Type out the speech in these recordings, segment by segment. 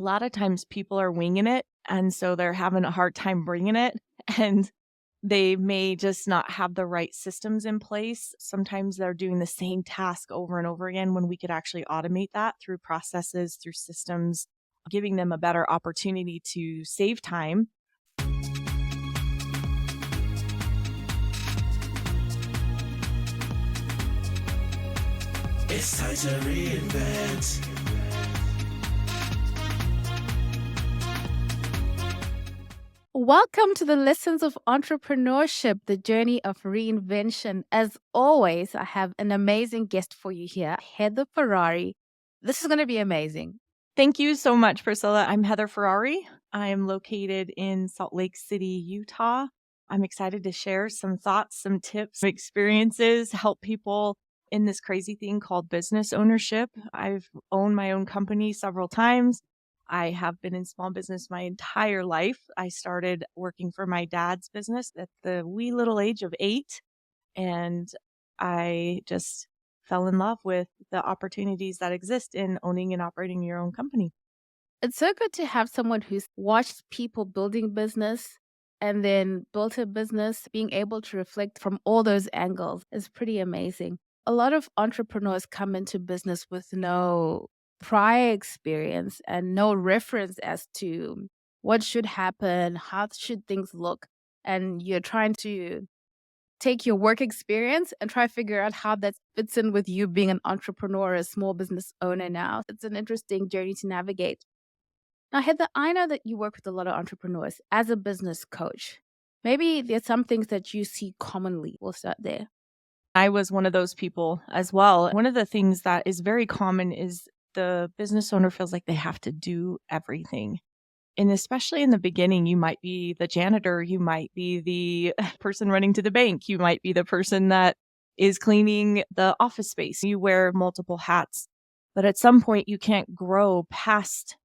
lot of times people are winging it, and so they're having a hard time bringing it, and they may just not have the right systems in place. Sometimes they're doing the same task over and over again when we could actually automate that through processes, through systems, giving them a better opportunity to save time. It's time to reinvent. Welcome to the Lessons of Entrepreneurship, the journey of reinvention. As always, I have an amazing guest for you here, Heather Ferrari. This is going to be amazing. Thank you so much, Priscilla. I'm Heather Ferrari. I am located in Salt Lake City, Utah. I'm excited to share some thoughts, some tips, experiences, help people in this crazy thing called business ownership. I've owned my own company several times. I have been in small business my entire life. I started working for my dad's business at the wee little age of 8, and I just fell in love with the opportunities that exist in owning and operating your own company. It's so good to have someone who's watched people building business and then built a business. Being able to reflect from all those angles is pretty amazing. A lot of entrepreneurs come into business with no prior experience and no reference as to what should happen, how should things look. And you're trying to take your work experience and try to figure out how that fits in with you being an entrepreneur, a small business owner now. It's an interesting journey to navigate. Now, Heather, I know that you work with a lot of entrepreneurs as a business coach. Maybe there's some things that you see commonly. We'll start there. I was one of those people as well. One of the things that is very common is the business owner feels like they have to do everything. And especially in the beginning, you might be the janitor, you might be the person running to the bank, you might be the person that is cleaning the office space. You wear multiple hats, but at some point you can't grow past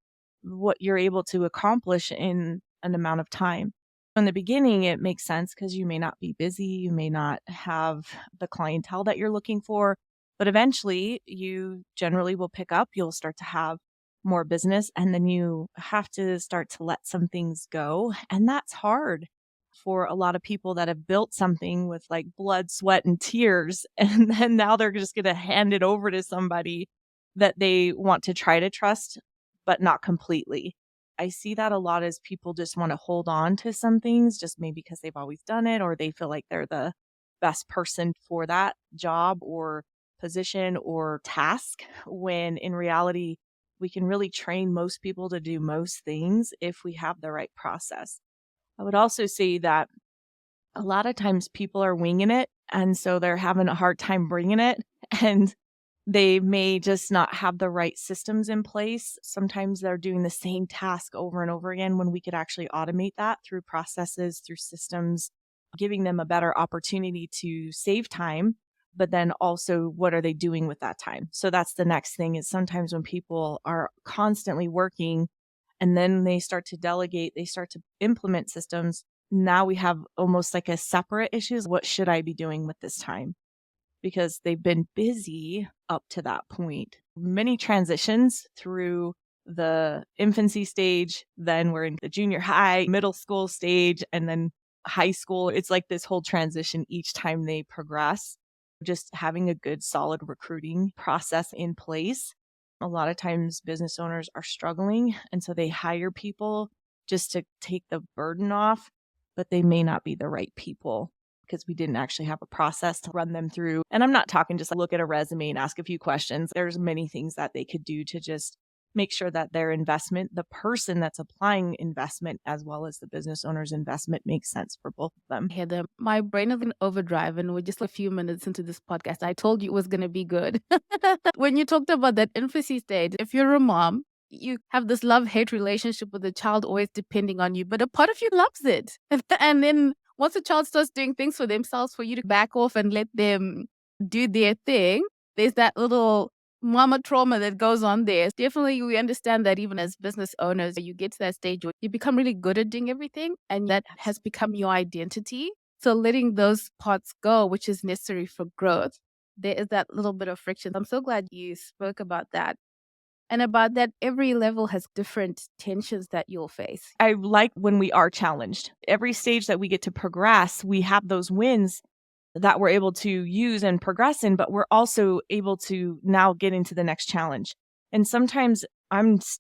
what you're able to accomplish in an amount of time. In the beginning, it makes sense because you may not be busy, you may not have the clientele that you're looking for, but eventually you generally will pick up, you'll start to have more business, and then you have to start to let some things go. And that's hard for a lot of people that have built something with like blood, sweat, and tears. And then now they're just going to hand it over to somebody that they want to try to trust, but not completely. I see that a lot as people just want to hold on to some things just maybe because they've always done it or they feel like they're the best person for that job or position or task, when in reality, we can really train most people to do most things if we have the right process. I would also say that a lot of times people are winging it, and so they're having a hard time bringing it, and they may just not have the right systems in place. Sometimes they're doing the same task over and over again when we could actually automate that through processes, through systems, giving them a better opportunity to save time. But then also, what are they doing with that time? So that's the next thing is sometimes when people are constantly working and then they start to delegate, they start to implement systems. Now we have almost like a separate issues. What should I be doing with this time? Because they've been busy up to that point. Many transitions through the infancy stage, then we're in the junior high, middle school stage, and then high school. It's like this whole transition each time they progress. Just having a good, solid recruiting process in place. A lot of times business owners are struggling, and so they hire people just to take the burden off, but they may not be the right people because we didn't actually have a process to run them through. And I'm not talking just look at a resume and ask a few questions. There's many things that they could do to just make sure that their investment, the person that's applying investment, as well as the business owner's investment, makes sense for both of them. Heather, my brain is in overdrive, and we're just a few minutes into this podcast. I told you it was going to be good. When you talked about that infancy stage, if you're a mom, you have this love-hate relationship with the child always depending on you, but a part of you loves it. And then once the child starts doing things for themselves, for you to back off and let them do their thing, there's that little mama trauma that goes on there. Definitely, we understand that even as business owners, you get to that stage where you become really good at doing everything, and that has become your identity. So letting those parts go, which is necessary for growth, there is that little bit of friction. I'm so glad you spoke about that. And about that, every level has different tensions that you'll face. I like when we are challenged. Every stage that we get to progress, we have those wins that we're able to use and progress in, but we're also able to now get into the next challenge. And sometimes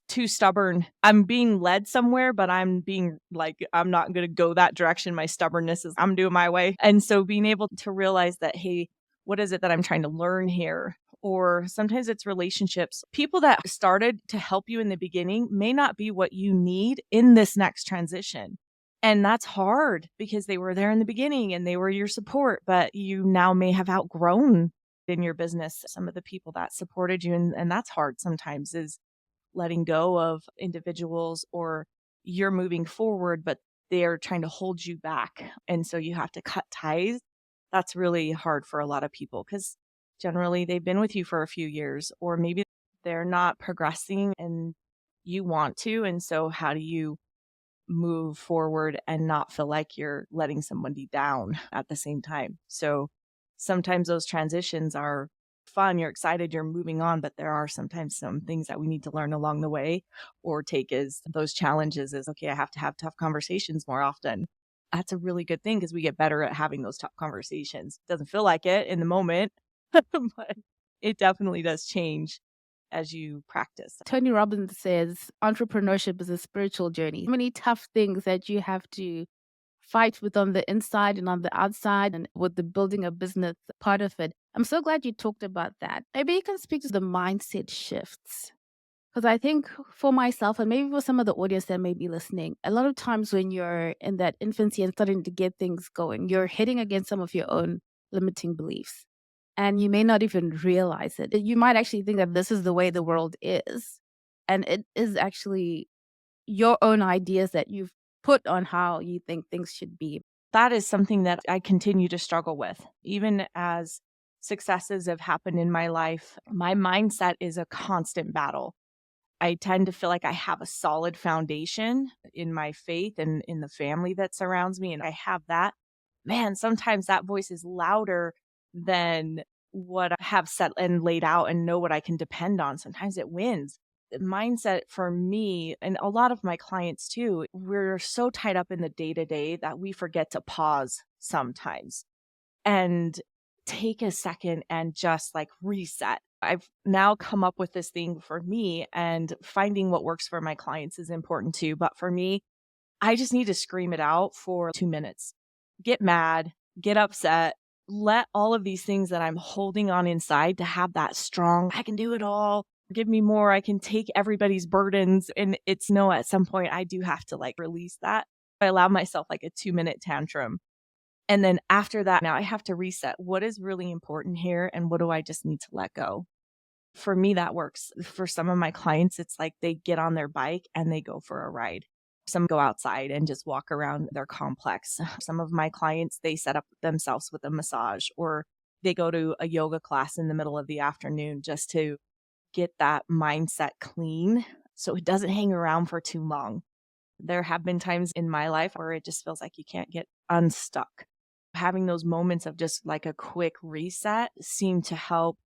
too stubborn. I'm being led somewhere, but I'm being like, I'm not going to go that direction. My stubbornness is, I'm doing my way. And so being able to realize that, hey, what is it that I'm trying to learn here? Or sometimes it's relationships. People that started to help you in the beginning may not be what you need in this next transition. And that's hard because they were there in the beginning and they were your support, but you now may have outgrown in your business some of the people that supported you. And that's hard sometimes, is letting go of individuals, or you're moving forward, but they're trying to hold you back. And so you have to cut ties. That's really hard for a lot of people because generally they've been with you for a few years, or maybe they're not progressing and you want to. And so how do you move forward and not feel like you're letting somebody down at the same time? So sometimes those transitions are fun. You're excited, you're moving on, but there are sometimes some things that we need to learn along the way or take as those challenges as, okay, I have to have tough conversations more often. That's a really good thing because we get better at having those tough conversations. Doesn't feel like it in the moment, but it definitely does change as you practice. Tony Robbins says entrepreneurship is a spiritual journey. Many tough things that you have to fight with on the inside and on the outside, and with the building a business part of it. I'm so glad you talked about that. Maybe you can speak to the mindset shifts. Because I think for myself, and maybe for some of the audience that may be listening, a lot of times when you're in that infancy and starting to get things going, you're hitting against some of your own limiting beliefs. And you may not even realize it. You might actually think that this is the way the world is. And it is actually your own ideas that you've put on how you think things should be. That is something that I continue to struggle with. Even as successes have happened in my life, my mindset is a constant battle. I tend to feel like I have a solid foundation in my faith and in the family that surrounds me, and I have that. Man, sometimes that voice is louder than what I have set and laid out and know what I can depend on. Sometimes it wins. The mindset for me and a lot of my clients too, we're so tied up in the day to day that we forget to pause sometimes and take a second and just like reset. I've now come up with this thing for me, and finding what works for my clients is important too. But for me, I just need to scream it out for 2 minutes. Get mad, get upset, let all of these things that I'm holding on inside to have that strong, I can do it all. Give me more. I can take everybody's burdens. And it's no, at some point I do have to like release that. I allow myself like a 2 minute tantrum. And then after that, now I have to reset. What is really important here? And what do I just need to let go? For me, that works. For some of my clients, it's like they get on their bike and they go for a ride. Some go outside and just walk around their complex. Some of my clients, they set up themselves with a massage, or they go to a yoga class in the middle of the afternoon just to get that mindset clean so it doesn't hang around for too long. There have been times in my life where it just feels like you can't get unstuck. Having those moments of just like a quick reset seem to help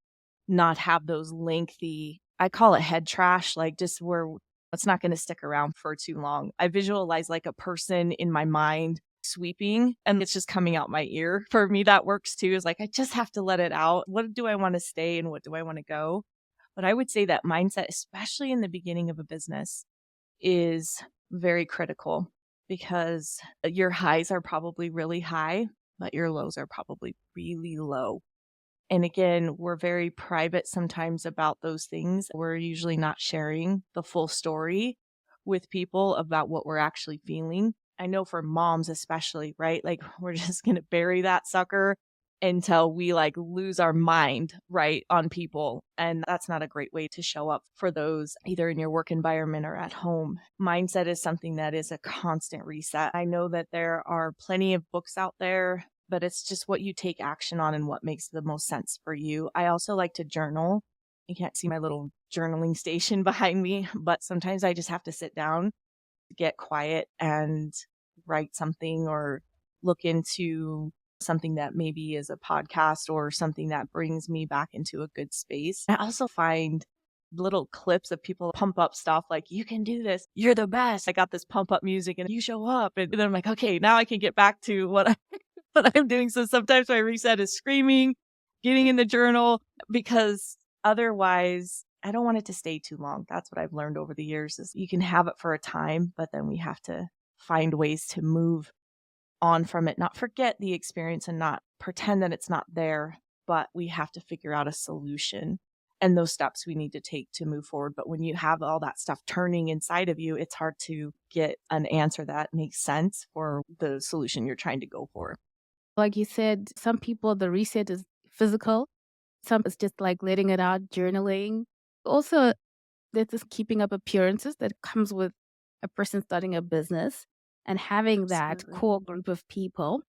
not have those lengthy, I call it head trash, like just where it's not going to stick around for too long. I visualize like a person in my mind sweeping and it's just coming out my ear. For me, that works too, is like I just have to let it out. What do I want to stay and what do I want to go? But I would say that mindset, especially in the beginning of a business, is very critical because your highs are probably really high, but your lows are probably really low. And again, we're very private sometimes about those things. We're usually not sharing the full story with people about what we're actually feeling. I know for moms, especially, right? Like we're just going to bury that sucker until we like lose our mind, right, on people. And that's not a great way to show up for those either in your work environment or at home. Mindset is something that is a constant reset. I know that there are plenty of books out there, but it's just what you take action on and what makes the most sense for you. I also like to journal. You can't see my little journaling station behind me, but sometimes I just have to sit down, get quiet and write something or look into something that maybe is a podcast or something that brings me back into a good space. I also find little clips of people pump up stuff like, you can do this. You're the best. I got this pump up music and you show up. And then I'm like, okay, now I can get back to what I'm doing. So sometimes my reset is screaming, getting in the journal, because otherwise I don't want it to stay too long. That's what I've learned over the years is you can have it for a time, but then we have to find ways to move on from it, not forget the experience and not pretend that it's not there, but we have to figure out a solution and those steps we need to take to move forward. But when you have all that stuff turning inside of you, it's hard to get an answer that makes sense for the solution you're trying to go for. Like you said, some people, the reset is physical. Some is just like letting it out, journaling. Also, there's this keeping up appearances that comes with a person starting a business and having that Absolutely. core group of people,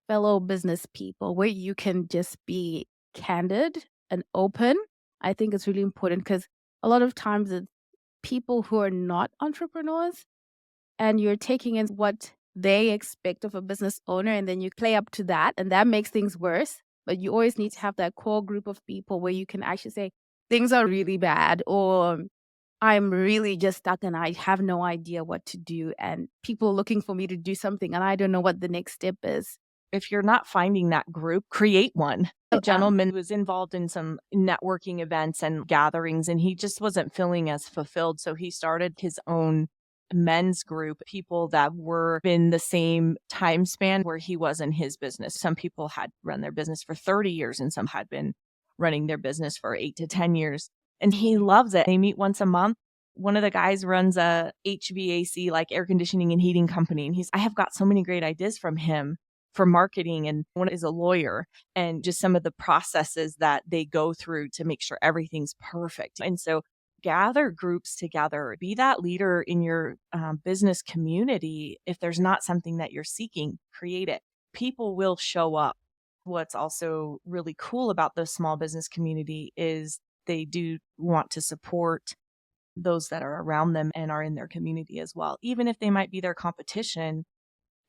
fellow business people, where you can just be candid and open. I think it's really important because a lot of times it's people who are not entrepreneurs and you're taking in what they expect of a business owner and then you play up to that and that makes things worse. But you always need to have that core group of people where you can actually say, things are really bad or I'm really just stuck and I have no idea what to do. And people are looking for me to do something and I don't know what the next step is. If you're not finding that group, create one. A Yeah. gentleman was involved in some networking events and gatherings, and he just wasn't feeling as fulfilled. So he started his own men's group, people that were in the same time span where he was in his business. Some people had run their business for 30 years, and some had been running their business for 8 to 10 years. And he loves it. They meet once a month. One of the guys runs a HVAC, like air conditioning and heating company. And I have got so many great ideas from him for marketing, and one is a lawyer, and just some of the processes that they go through to make sure everything's perfect. And so gather groups together, be that leader in your business community. If there's not something that you're seeking, create it. People will show up. What's also really cool about the small business community is they do want to support those that are around them and are in their community as well. Even if they might be their competition,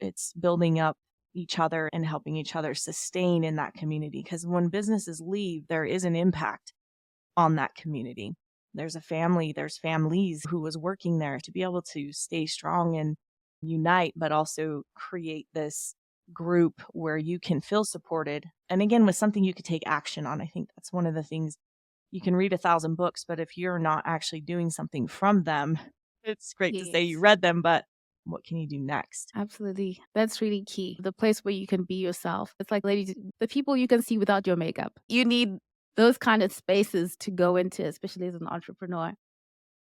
it's building up each other and helping each other sustain in that community. Because when businesses leave, there is an impact on that community. There's a family, there's families who was working there to be able to stay strong and unite, but also create this group where you can feel supported. And again, with something you could take action on. I think that's one of the things. You can read 1,000 books, but if you're not actually doing something from them, it's great to say you Yes. read them, but what can you do next? Absolutely. That's really key. The place where you can be yourself. It's like, ladies, the people you can see without your makeup. You need those kind of spaces to go into, especially as an entrepreneur.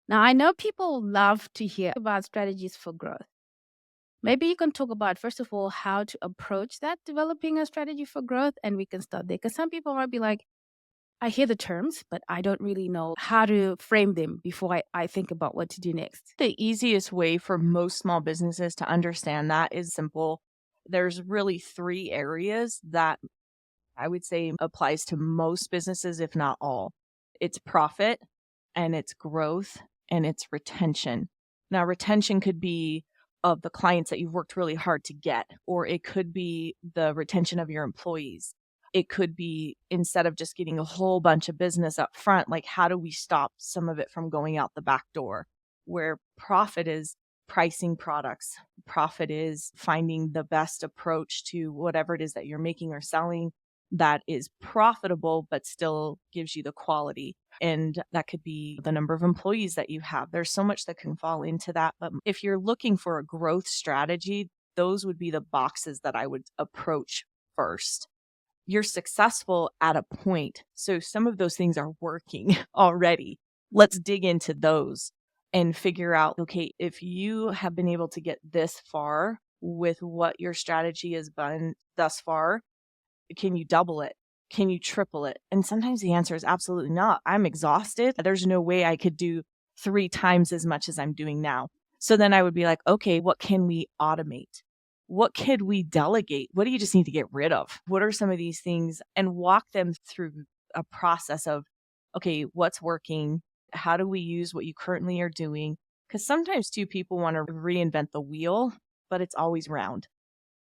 Now, I know people love to hear about strategies for growth. Maybe you can talk about, first of all, how to approach that, developing a strategy for growth, and we can start there. Because some people might be like, I hear the terms, but I don't really know how to frame them before I think about what to do next. The easiest way for most small businesses to understand that is simple. There's really three areas that I would say applies to most businesses, if not all. It's profit, and it's growth, and it's retention. Now, retention could be of the clients that you've worked really hard to get, or it could be the retention of your employees. It could be, instead of just getting a whole bunch of business up front, like how do we stop some of it from going out the back door? Where profit is pricing products, profit is finding the best approach to whatever it is that you're making or selling that is profitable, but still gives you the quality. And that could be the number of employees that you have. There's so much that can fall into that. But if you're looking for a growth strategy, those would be the boxes that I would approach first. You're successful at a point. So some of those things are working already. Let's dig into those and figure out, okay, if you have been able to get this far with what your strategy has been thus far, can you double it? Can you triple it? And sometimes the answer is absolutely not. I'm exhausted. There's no way I could do 3 times as much as I'm doing now. So then I would be like, okay, what can we automate? What could we delegate? What do you just need to get rid of? What are some of these things? And walk them through a process of, okay, what's working? How do we use what you currently are doing? Because sometimes too, people want to reinvent the wheel, but it's always round.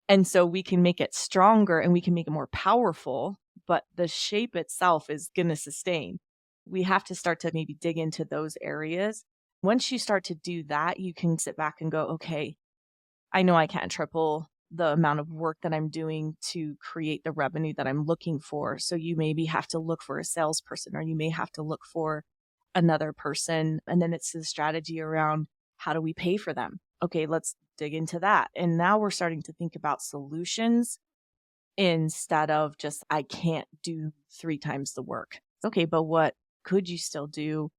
And so we can make it stronger and we can make it more powerful, but the shape itself is going to sustain. We have to start to maybe dig into those areas. Once you start to do that, you can sit back and go, okay, I know I can't triple the amount of work that I'm doing to create the revenue that I'm looking for. So you maybe have to look for a salesperson, or you may have to look for another person. And then it's the strategy around, how do we pay for them? Okay, let's dig into that. And now we're starting to think about solutions instead of just, I can't do 3 times the work. Okay, but what could you still do?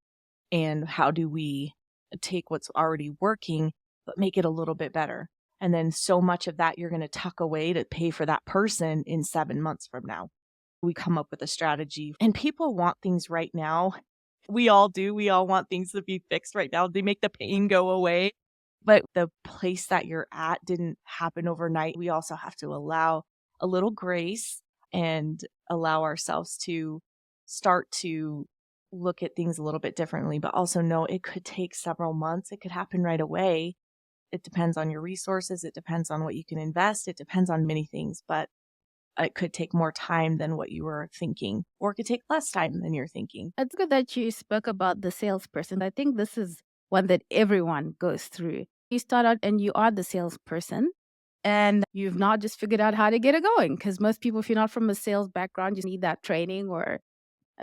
And how do we take what's already working, but make it a little bit better? And then so much of that you're going to tuck away to pay for that person in 7 months from now. We come up with a strategy, and people want things right now. We all do. We all want things to be fixed right now. They make the pain go away. But the place that you're at didn't happen overnight. We also have to allow a little grace and allow ourselves to start to look at things a little bit differently, but also know it could take several months. It could happen right away. It depends on your resources. It depends on what you can invest. It depends on many things, but it could take more time than what you were thinking, or it could take less time than you're thinking. It's good that you spoke about the salesperson. I think this is one that everyone goes through. You start out and you are the salesperson, and you've not just figured out how to get it going. Because most people, if you're not from a sales background, you need that training or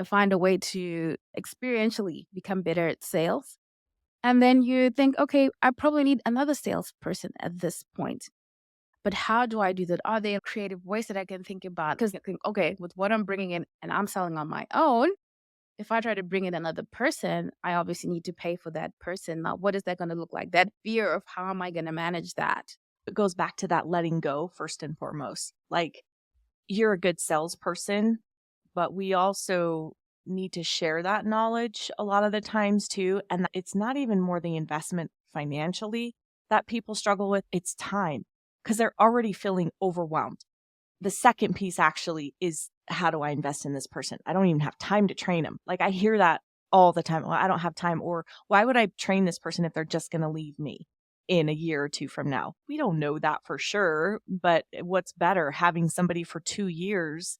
find a way to experientially become better at sales. And then you think, okay, I probably need another salesperson at this point. But how do I do that? Are there creative ways that I can think about? Because I think, okay, with what I'm bringing in and I'm selling on my own, if I try to bring in another person, I obviously need to pay for that person. Now, what is that going to look like? That fear of how am I going to manage that? It goes back to that letting go first and foremost. Like, you're a good salesperson, but we also need to share that knowledge a lot of the times too. And it's not even more the investment financially that people struggle with, it's time, because they're already feeling overwhelmed. The second piece actually is, how do I invest in this person? I don't even have time to train them. Like, I hear that all the time. Well, I don't have time. Or why would I train this person if they're just going to leave me in a year or two from now? We don't know that for sure. But what's better, having somebody for 2 years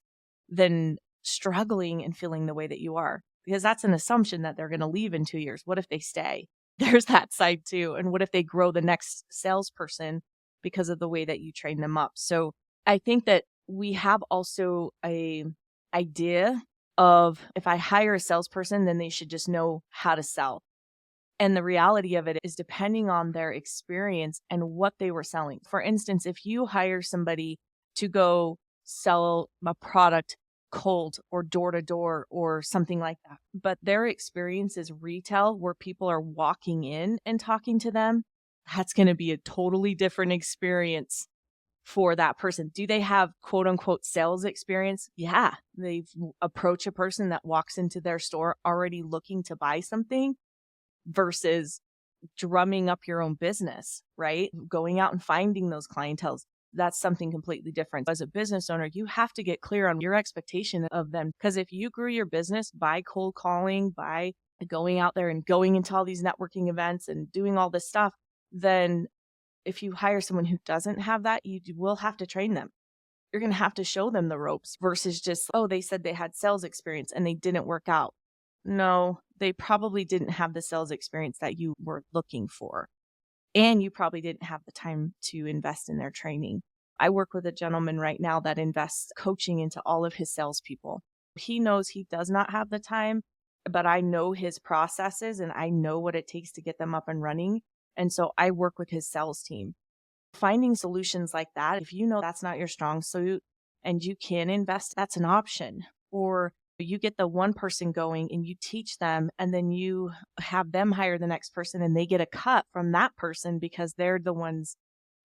than struggling and feeling the way that you are? Because that's an assumption that they're going to leave in 2 years. What if they stay? There's that side too. And what if they grow the next salesperson because of the way that you train them up? So I think that we have also a idea of, if I hire a salesperson, then they should just know how to sell. And the reality of it is, depending on their experience and what they were selling. For instance, if you hire somebody to go sell a product cold or door to door or something like that, but their experience is retail, where people are walking in and talking to them, that's going to be a totally different experience for that person. Do they have quote unquote sales experience? Yeah. They've approached a person that walks into their store already looking to buy something, versus drumming up your own business, right? Going out and finding those clienteles. That's something completely different. As a business owner, you have to get clear on your expectation of them. Because if you grew your business by cold calling, by going out there and going into all these networking events and doing all this stuff, then if you hire someone who doesn't have that, you will have to train them. You're going to have to show them the ropes, versus just, oh, they said they had sales experience and they didn't work out. No, they probably didn't have the sales experience that you were looking for. And you probably didn't have the time to invest in their training. I work with a gentleman right now that invests coaching into all of his salespeople. He knows he does not have the time, but I know his processes and I know what it takes to get them up and running. And so I work with his sales team. Finding solutions like that, if you know that's not your strong suit and you can invest, that's an option. Or you get the one person going and you teach them, and then you have them hire the next person and they get a cut from that person because they're the ones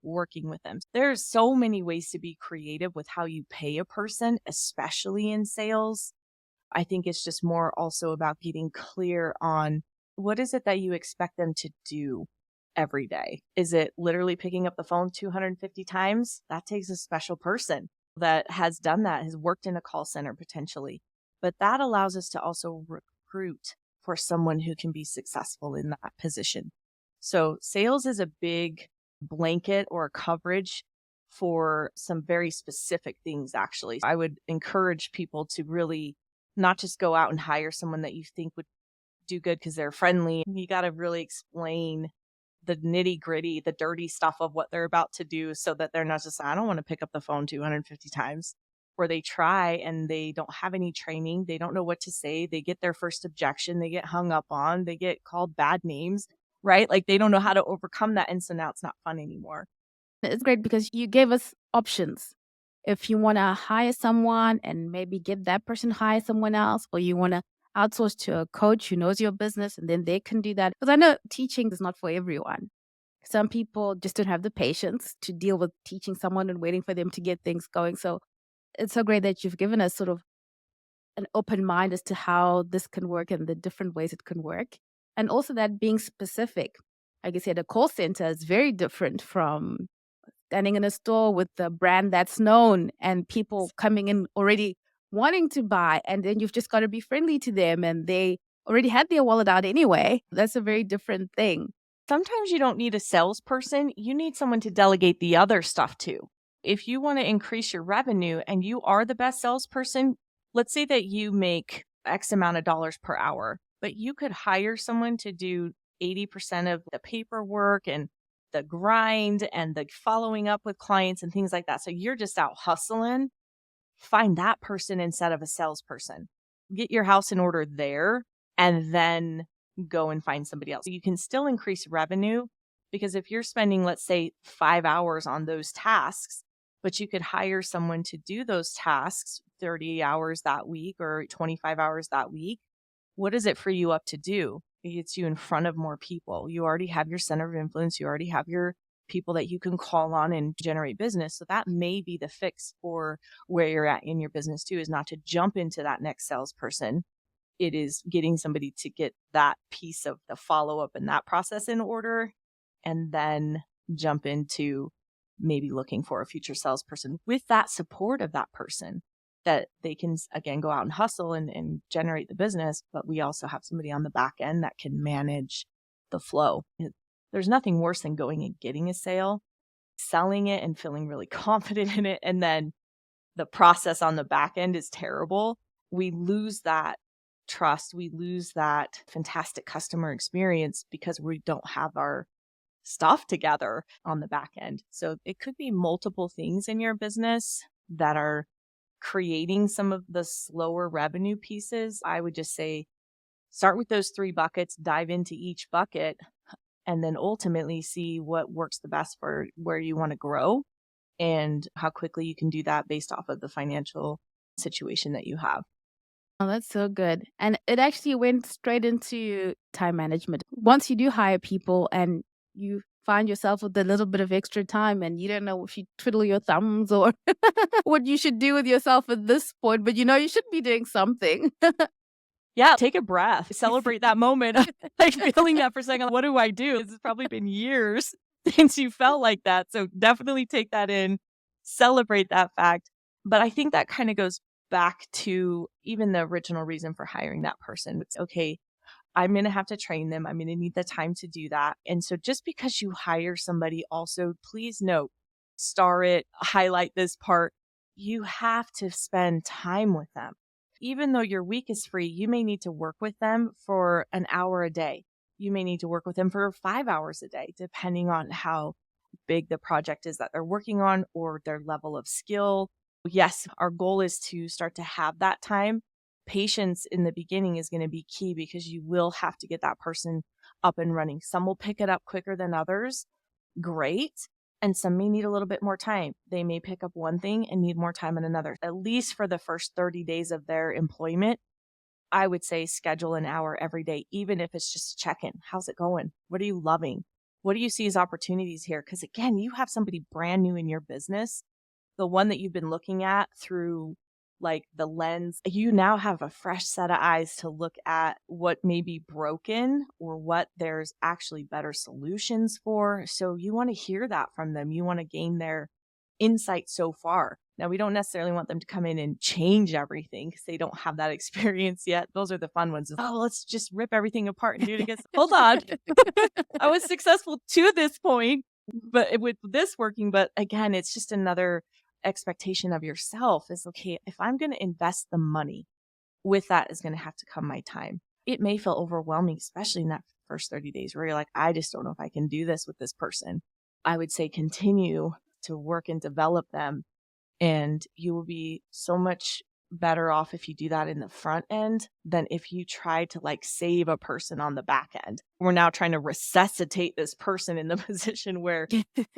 working with them. There's so many ways to be creative with how you pay a person, especially in sales. I think it's just more also about getting clear on, what is it that you expect them to do every day? Is it literally picking up the phone 250 times? That takes a special person that has done that, has worked in a call center potentially. But that allows us to also recruit for someone who can be successful in that position. So sales is a big blanket or coverage for some very specific things, actually. I would encourage people to really not just go out and hire someone that you think would do good because they're friendly. You got to really explain the nitty gritty, the dirty stuff of what they're about to do so that they're not just, I don't want to pick up the phone 250 times. Or they try and they don't have any training. They don't know what to say. They get their first objection. They get hung up on. They get called bad names, right? Like they don't know how to overcome that. And so now it's not fun anymore. It's great because you gave us options. If you want to hire someone and maybe get that person hire someone else, or you want to outsource to a coach who knows your business and then they can do that. Because I know teaching is not for everyone. Some people just don't have the patience to deal with teaching someone and waiting for them to get things going. So it's so great that you've given us sort of an open mind as to how this can work and the different ways it can work. And also that being specific. Like I said, a call center is very different from standing in a store with the brand that's known and people coming in already wanting to buy. And then you've just got to be friendly to them and they already had their wallet out anyway. That's a very different thing. Sometimes you don't need a salesperson. You need someone to delegate the other stuff to. If you want to increase your revenue and you are the best salesperson, let's say that you make X amount of dollars per hour, but you could hire someone to do 80% of the paperwork and the grind and the following up with clients and things like that. So you're just out hustling. Find that person instead of a salesperson. Get your house in order there and then go and find somebody else. You can still increase revenue because if you're spending, let's say, 5 hours on those tasks, but you could hire someone to do those tasks 30 hours that week or 25 hours that week, what does it free you up to do? It gets you in front of more people. You already have your center of influence. You already have your people that you can call on and generate business. So that may be the fix for where you're at in your business too, is not to jump into that next salesperson. It is getting somebody to get that piece of the follow-up and that process in order, and then jump into maybe looking for a future salesperson with that support of that person that they can, again, go out and hustle and generate the business. But we also have somebody on the back end that can manage the flow. There's nothing worse than going and getting a sale, selling it and feeling really confident in it. And then the process on the back end is terrible. We lose that trust. We lose that fantastic customer experience because we don't have our stuff together on the back end. So it could be multiple things in your business that are creating some of the slower revenue pieces. I would just say start with those 3 buckets, dive into each bucket, and then ultimately see what works the best for where you want to grow and how quickly you can do that based off of the financial situation that you have. Oh, that's so good. And it actually went straight into time management. Once you do hire people and you find yourself with a little bit of extra time and you don't know if you twiddle your thumbs or what you should do with yourself at this point, but you know you should be doing something. Yeah, take a breath, celebrate that moment, like feeling that for a second. What do I do? It's probably been years since you felt like that. So definitely take that in, celebrate that fact. But I think that kind of goes back to even the original reason for hiring that person. It's okay, I'm going to have to train them. I'm going to need the time to do that. And so just because you hire somebody, also please note, star it, highlight this part, you have to spend time with them. Even though your week is free, you may need to work with them for an hour a day. You may need to work with them for 5 hours a day, depending on how big the project is that they're working on or their level of skill. Yes, our goal is to start to have that time. Patience in the beginning is going to be key because you will have to get that person up and running. Some will pick it up quicker than others. Great. And some may need a little bit more time. They may pick up one thing and need more time on another. At least for the first 30 days of their employment, I would say schedule an hour every day, even if it's just check in. How's it going? What are you loving? What do you see as opportunities here? Because again, you have somebody brand new in your business, the one that you've been looking at through like the lens, you now have a fresh set of eyes to look at what may be broken or what there's actually better solutions for. So you want to hear that from them. You want to gain their insight so far. Now, we don't necessarily want them to come in and change everything because they don't have that experience yet. Those are the fun ones. Oh, let's just rip everything apart and do it again. Hold on. I was successful to this point, but with this working. But again, it's just another expectation of yourself is, okay, if I'm going to invest the money with that is going to have to come my time. It may feel overwhelming, especially in that first 30 days where you're like, I just don't know if I can do this with this person. I would say continue to work and develop them. And you will be so much better off if you do that in the front end than if you try to like save a person on the back end. We're now trying to resuscitate this person in the position where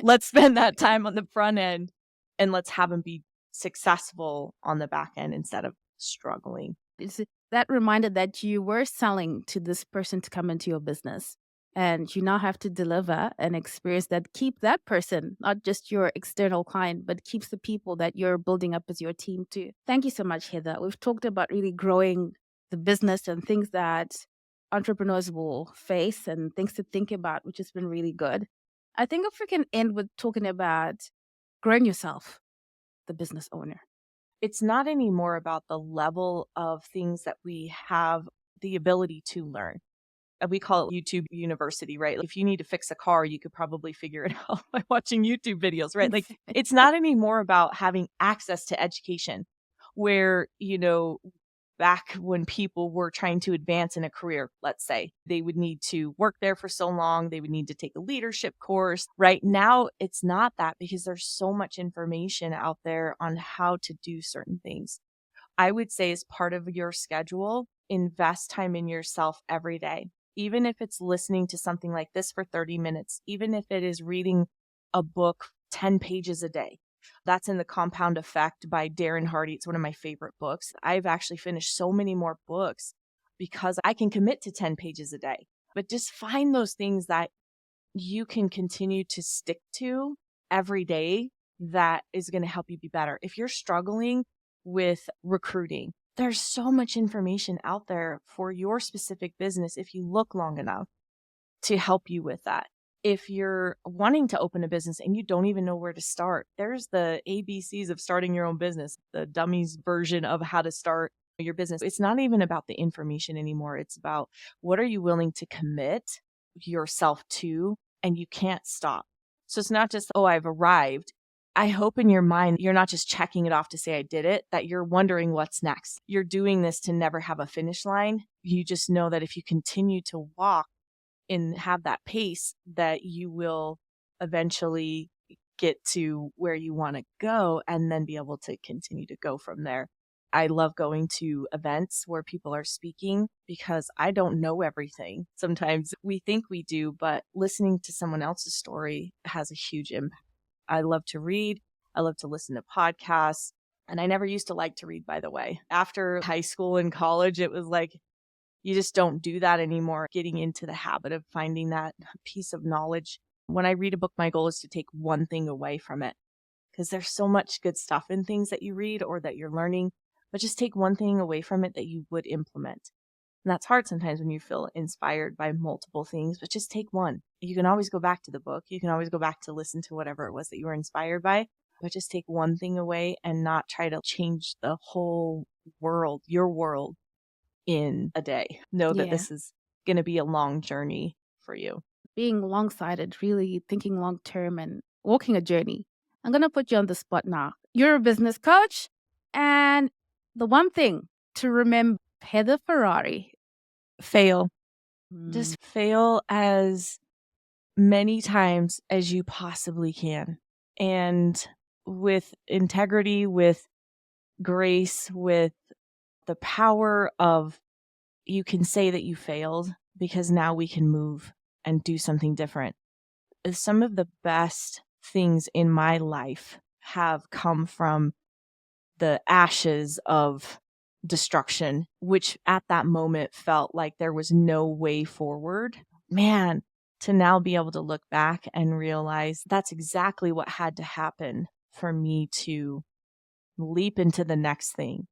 let's spend that time on the front end and let's have them be successful on the back end instead of struggling. Is it that reminder that you were selling to this person to come into your business, and you now have to deliver an experience that keep that person, not just your external client, but keeps the people that you're building up as your team too. Thank you so much, Heather. We've talked about really growing the business and things that entrepreneurs will face and things to think about, which has been really good. I think if we can end with talking about growing yourself, the business owner. It's not anymore about the level of things that we have the ability to learn. We call it YouTube University, right? If you need to fix a car, you could probably figure it out by watching YouTube videos, right? Like it's not anymore about having access to education where, back when people were trying to advance in a career, let's say, they would need to work there for so long, they would need to take a leadership course. Right now, it's not that because there's so much information out there on how to do certain things. I would say as part of your schedule, invest time in yourself every day. Even if it's listening to something like this for 30 minutes, even if it is reading a book 10 pages a day. That's in The Compound Effect by Darren Hardy. It's one of my favorite books. I've actually finished so many more books because I can commit to 10 pages a day. But just find those things that you can continue to stick to every day that is going to help you be better. If you're struggling with recruiting, there's so much information out there for your specific business if you look long enough to help you with that. If you're wanting to open a business and you don't even know where to start, there's the ABCs of starting your own business, the dummies version of how to start your business. It's not even about the information anymore. It's about what are you willing to commit yourself to, and you can't stop. So it's not just, oh, I've arrived. I hope in your mind, you're not just checking it off to say I did it, that you're wondering what's next. You're doing this to never have a finish line. You just know that if you continue to walk and have that pace, that you will eventually get to where you want to go and then be able to continue to go from there. I love going to events where people are speaking because I don't know everything. Sometimes we think we do, but listening to someone else's story has a huge impact. I love to read. I love to listen to podcasts. And I never used to like to read, by the way. After high school and college, it was like, you just don't do that anymore. Getting into the habit of finding that piece of knowledge. When I read a book, my goal is to take one thing away from it because there's so much good stuff in things that you read or that you're learning, but just take one thing away from it that you would implement. And that's hard sometimes when you feel inspired by multiple things, but just take one. You can always go back to the book. You can always go back to listen to whatever it was that you were inspired by, but just take one thing away and not try to change the whole world, your world, in a day. Know that this is going to be a long journey for you. Being long-sighted, really thinking long-term and walking a journey. I'm going to put you on the spot now. You're a business coach, and the one thing to remember, Heather Ferrari. Fail. Just fail as many times as you possibly can. And with integrity, with grace, with the power of you can say that you failed because now we can move and do something different. Some of the best things in my life have come from the ashes of destruction, which at that moment felt like there was no way forward. Man, to now be able to look back and realize that's exactly what had to happen for me to leap into the next thing.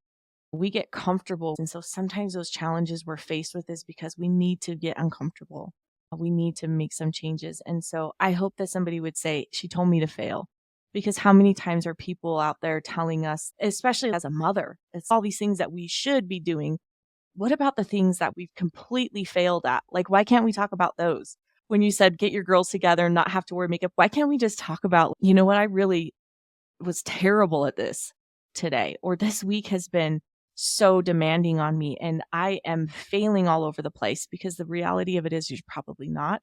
We get comfortable. And so sometimes those challenges we're faced with is because we need to get uncomfortable. We need to make some changes. And so I hope that somebody would say, she told me to fail. Because how many times are people out there telling us, especially as a mother, it's all these things that we should be doing. What about the things that we've completely failed at? Like, why can't we talk about those? When you said, get your girls together and not have to wear makeup, why can't we just talk about, you know what, I really was terrible at this today, or this week has been so demanding on me and I am failing all over the place because the reality of it is you're probably not,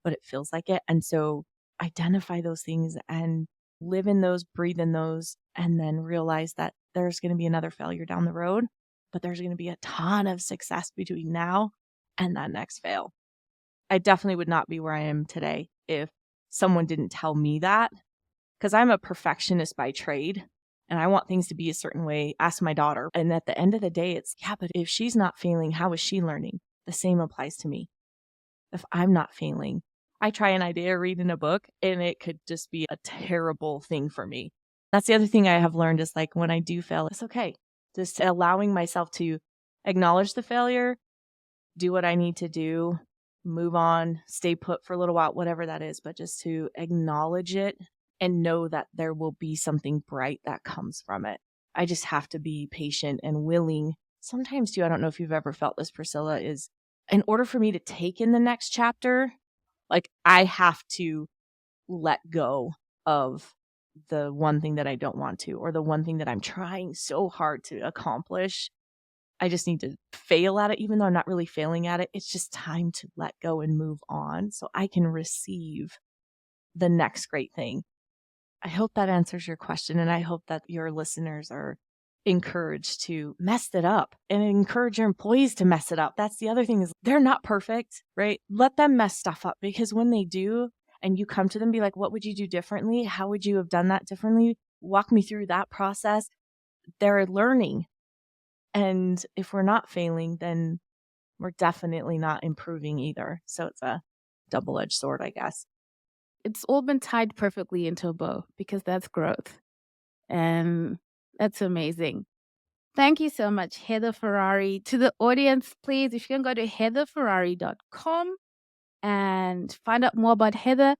but it feels like it. And so identify those things and live in those, breathe in those, and then realize that there's going to be another failure down the road, but there's going to be a ton of success between now and that next fail. I definitely would not be where I am today if someone didn't tell me that, because I'm a perfectionist by trade and I want things to be a certain way. Ask my daughter. And at the end of the day, it's, yeah, but if she's not failing, how is she learning? The same applies to me. If I'm not failing, I try an idea reading a book and it could just be a terrible thing for me. That's the other thing I have learned is like when I do fail, it's okay. Just allowing myself to acknowledge the failure, do what I need to do, move on, stay put for a little while, whatever that is, but just to acknowledge it and know that there will be something bright that comes from it. I just have to be patient and willing. Sometimes too, I don't know if you've ever felt this, Priscilla, is in order for me to take in the next chapter, like I have to let go of the one thing that I don't want to, or the one thing that I'm trying so hard to accomplish. I just need to fail at it, even though I'm not really failing at it. It's just time to let go and move on so I can receive the next great thing. I hope that answers your question. And I hope that your listeners are encouraged to mess it up and encourage your employees to mess it up. That's the other thing is they're not perfect, right? Let them mess stuff up because when they do and you come to them, be like, what would you do differently? How would you have done that differently? Walk me through that process. They're learning. And if we're not failing, then we're definitely not improving either. So it's a double-edged sword, I guess. It's all been tied perfectly into a bow because that's growth. And that's amazing. Thank you so much, Heather Ferrari. To the audience, please, if you can go to heatherferrari.com and find out more about Heather.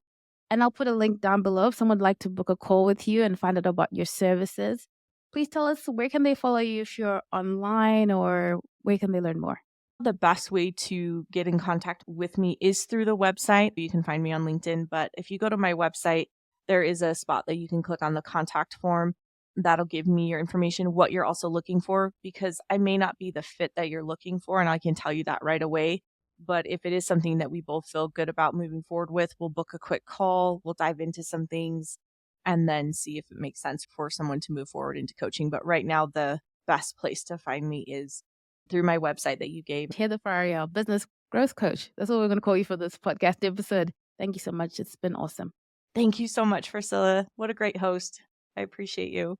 And I'll put a link down below if someone would like to book a call with you and find out about your services. Please tell us where can they follow you if you're online or where can they learn more? The best way to get in contact with me is through the website. You can find me on LinkedIn, but if you go to my website, there is a spot that you can click on the contact form. That'll give me your information, what you're also looking for, because I may not be the fit that you're looking for, and I can tell you that right away. But if it is something that we both feel good about moving forward with, we'll book a quick call, we'll dive into some things, and then see if it makes sense for someone to move forward into coaching. But right now, the best place to find me is through my website that you gave. Heather Ferrari, our business growth coach. That's what we're going to call you for this podcast episode. Thank you so much. It's been awesome. Thank you so much, Priscilla. What a great host. I appreciate you.